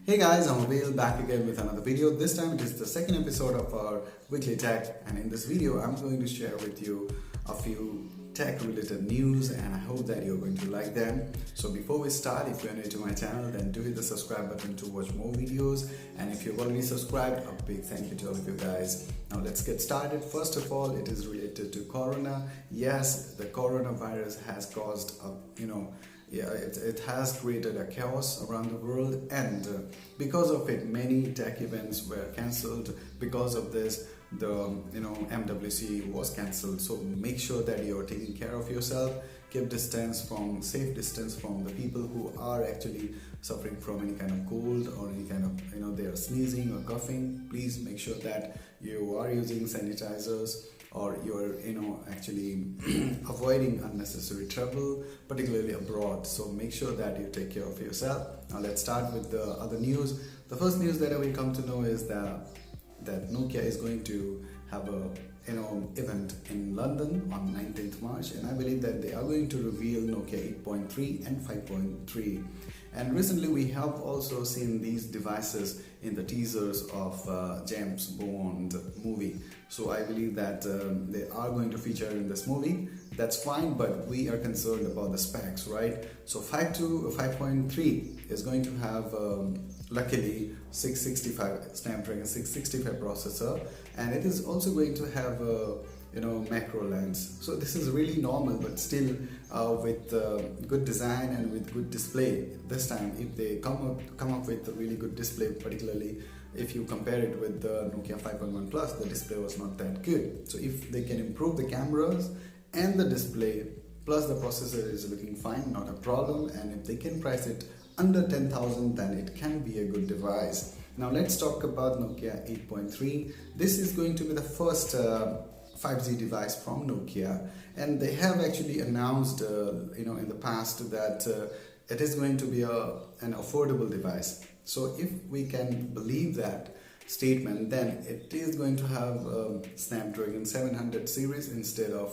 Hey guys, I'm Abel back again with another video. This time it is the second episode of our weekly tech, and in this video I'm going to share with you a few tech related news, and I hope that you're going to like them. So before we start, if you're new to my channel, then do hit the subscribe button to watch more videos, and if you've already subscribed, a big thank you to all of you guys. Now let's get started. First of all, it is related to corona. Yes, the coronavirus has caused it has created a chaos around the world, and because of it many tech events were cancelled. Because of this, the MWC was cancelled. So make sure that you're taking care of yourself. Keep safe distance from the people who are actually suffering from any kind of cold or any kind of they are sneezing or coughing. Please make sure that you are using sanitizers, or you're actually avoiding unnecessary travel, particularly abroad. So make sure that you take care of yourself. Now let's start with the other news. The first news that I will come to know is that Nokia is going to have a event in London on 19th March, and I believe that they are going to reveal Nokia 8.3 and 5.3. And recently we have also seen these devices in the teasers of James Bond movie. So I believe that they are going to feature in this movie. That's fine, but we are concerned about the specs, right? So 5.3 is going to have luckily 665 Snapdragon 665 processor, and it is also going to have macro lens. So this is really normal, but still with good design and with good display. This time if they come up with a really good display, particularly if you compare it with the Nokia 5.1 Plus, the display was not that good. So if they can improve the cameras and the display plus the processor is looking fine, not a problem, and if they can price it under 10,000, then it can be a good device. Now let's talk about Nokia 8.3. This is going to be the first 5G device from Nokia, and they have actually announced in the past that it is going to be an affordable device. So if we can believe that statement, then it is going to have Snapdragon 700 series instead of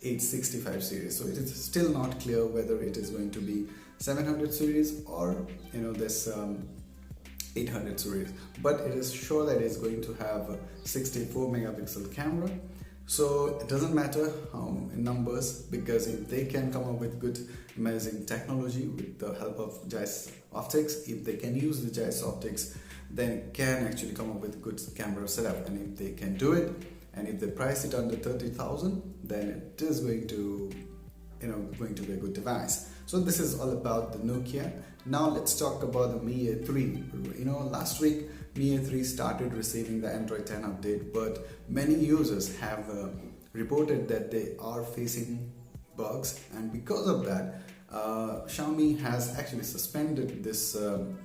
865 series. So it is still not clear whether it is going to be 700 series or this 800 series, but it is sure that it's going to have a 64 megapixel camera. So it doesn't matter in numbers, because if they can come up with good amazing technology with the help of JIS optics, if they can use the JIS optics, then it can actually come up with good camera setup. And if they can do it, and if they price it under 30,000, then it is going to be a good device. So this is all about the Nokia. Now let's talk about the Mi A3. Last week Mi A3 started receiving the Android 10 update, but many users have reported that they are facing bugs, and because of that Xiaomi has actually suspended this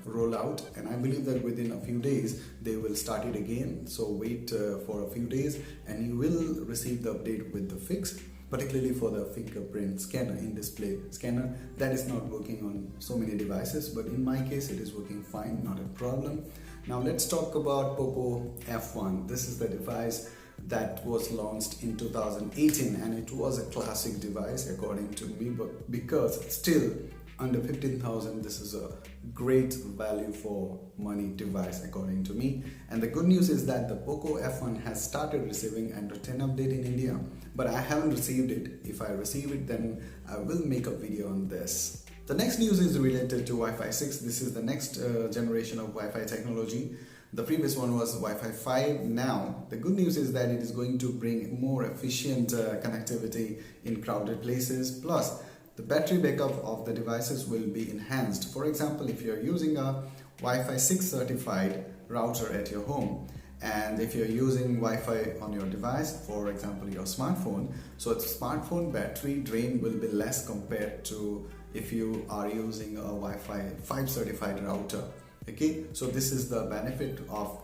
rollout, and I believe that within a few days they will start it again. So wait for a few days and you will receive the update with the fix, particularly for the fingerprint scanner, in-display scanner. That is not working on so many devices, but in my case it is working fine, not a problem. Now let's talk about Oppo F1. This is the device that was launched in 2018, and it was a classic device according to me, but because still under 15,000, this is a great value for money device according to me. And the good news is that the Poco F1 has started receiving Android 10 update in India, but I haven't received it. If I receive it, then I will make a video on this. The next news is related to Wi-Fi 6. This is the next generation of Wi-Fi technology. The previous one was Wi-Fi 5. Now the good news is that it is going to bring more efficient connectivity in crowded places, plus the battery backup of the devices will be enhanced. For example, if you're using a Wi-Fi 6 certified router at your home, and if you're using Wi-Fi on your device, for example your smartphone, so the smartphone battery drain will be less compared to if you are using a Wi-Fi 5 certified router. Okay, so this is the benefit of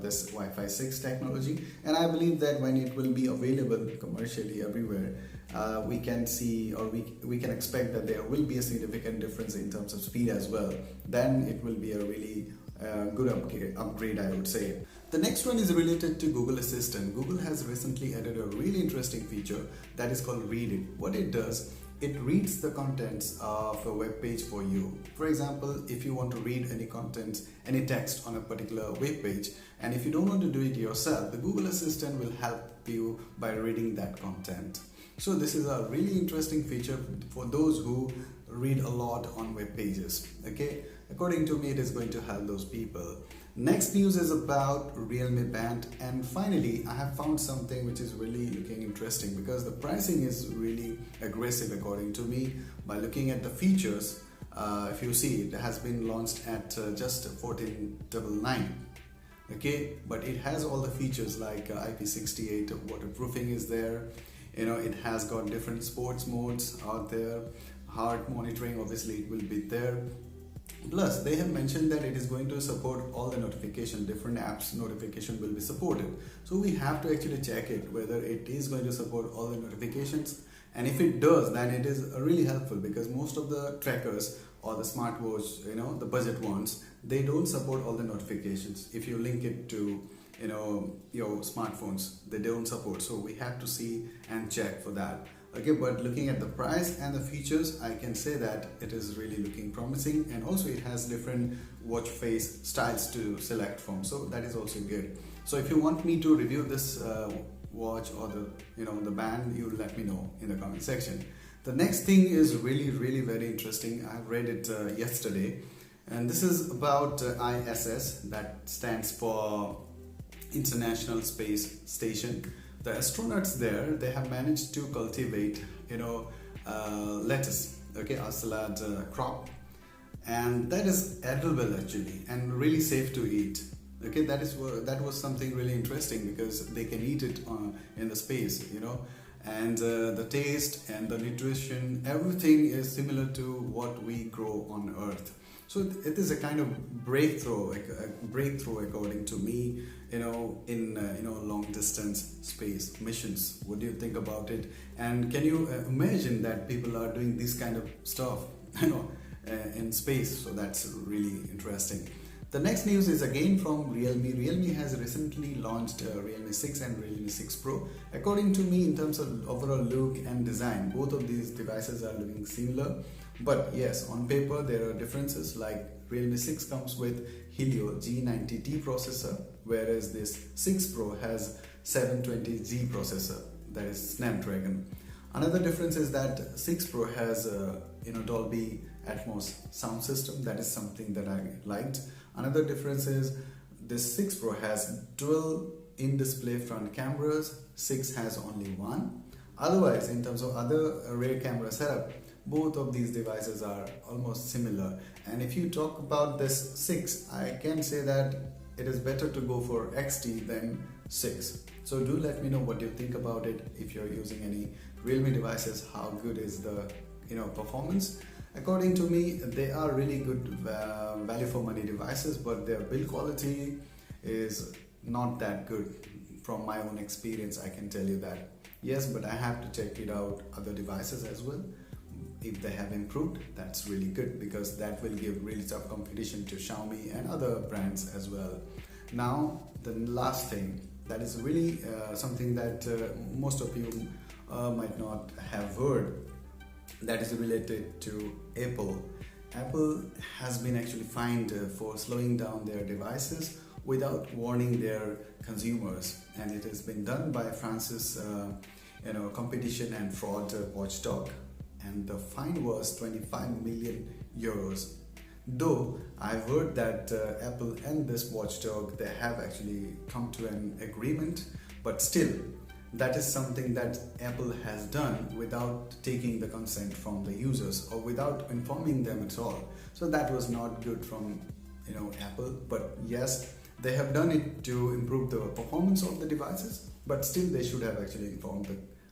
this Wi-Fi 6 technology, and I believe that when it will be available commercially everywhere, we can see, or we can expect that there will be a significant difference in terms of speed as well. Then it will be a really good upgrade, I would say. The next one is related to Google Assistant. Google has recently added a really interesting feature that is called Read It. What it does, it reads the contents of a web page for you. For example, if you want to read any content, any text on a particular web page, and if you don't want to do it yourself, the Google Assistant will help you by reading that content. So this is a really interesting feature for those who read a lot on web pages. Okay, according to me, it is going to help those people. Next news is about Realme Band, and finally I have found something which is really looking interesting because the pricing is really aggressive according to me. By looking at the features, if you see, it has been launched at just 1499. Okay, but it has all the features like IP68 waterproofing is there. It has got different sports modes out there. Heart monitoring, obviously it will be there. Plus, they have mentioned that it is going to support all the notification, different apps notification will be supported. So we have to actually check it whether it is going to support all the notifications. And if it does, then it is really helpful because most of the trackers or the smartwatch, the budget ones, they don't support all the notifications. If you link it to, your smartphones, they don't support. So we have to see and check for that. Okay, but looking at the price and the features, I can say that it is really looking promising, and also it has different watch face styles to select from, so that is also good. So if you want me to review this watch or the band, you let me know in the comment section. The next thing is really very interesting. I read it yesterday, and this is about ISS, that stands for International Space Station. The astronauts there, they have managed to cultivate, lettuce, okay, a salad crop, and that is edible actually, and really safe to eat. Okay, that was something really interesting because they can eat it in the space, and the taste and the nutrition, everything is similar to what we grow on Earth. So it is a kind of breakthrough according to me, in long distance space missions. What do you think about it? And can you imagine that people are doing this kind of stuff, in space? So that's really interesting. The next news is again from Realme. Realme has recently launched Realme 6 and Realme 6 Pro. According to me, in terms of overall look and design, both of these devices are looking similar. But yes, on paper there are differences, like Realme 6 comes with Helio G90T processor, whereas this 6 Pro has 720G processor, that is Snapdragon. Another difference is that 6 Pro has Dolby Atmos sound system. That is something that I liked. Another difference is this 6 Pro has dual in-display front cameras, 6 has only one. Otherwise, in terms of other rear camera setup, both of these devices are almost similar. And if you talk about this 6, I can say that it is better to go for XT than 6. So do let me know what you think about it. If you're using any Realme devices, how good is the performance? According to me, they are really good value for money devices, but their build quality is not that good. From my own experience, I can tell you that. Yes, but I have to check it out other devices as well. If they have improved, that's really good because that will give really tough competition to Xiaomi and other brands as well. Now, the last thing, that is really something that most of you might not have heard, that is related to Apple. Apple has been actually fined for slowing down their devices without warning their consumers, and it has been done by France's competition and fraud watchdog, and the fine was 25 million euros. Though I've heard that Apple and this watchdog, they have actually come to an agreement, but still that is something that Apple has done without taking the consent from the users or without informing them at all. So that was not good from Apple. But yes, they have done it to improve the performance of the devices, but still they should have actually informed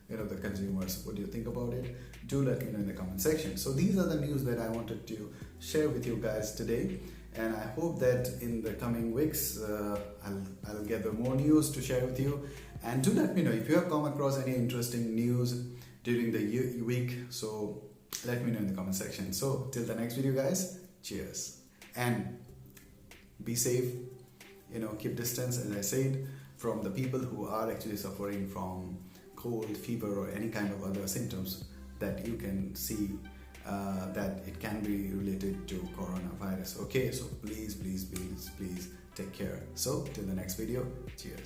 the consumers. What do you think about it? Do let me know in the comment section. So these are the news that I wanted to share with you guys today, and I hope that in the coming weeks I'll gather more news to share with you. And do let me know if you have come across any interesting news during the week, so let me know in the comment section. So till the next video guys, cheers, and be safe, keep distance, as I said, from the people who are actually suffering from cold, fever or any kind of other symptoms. that you can see that it can be related to coronavirus. Okay, so please take care. So till the next video, cheers.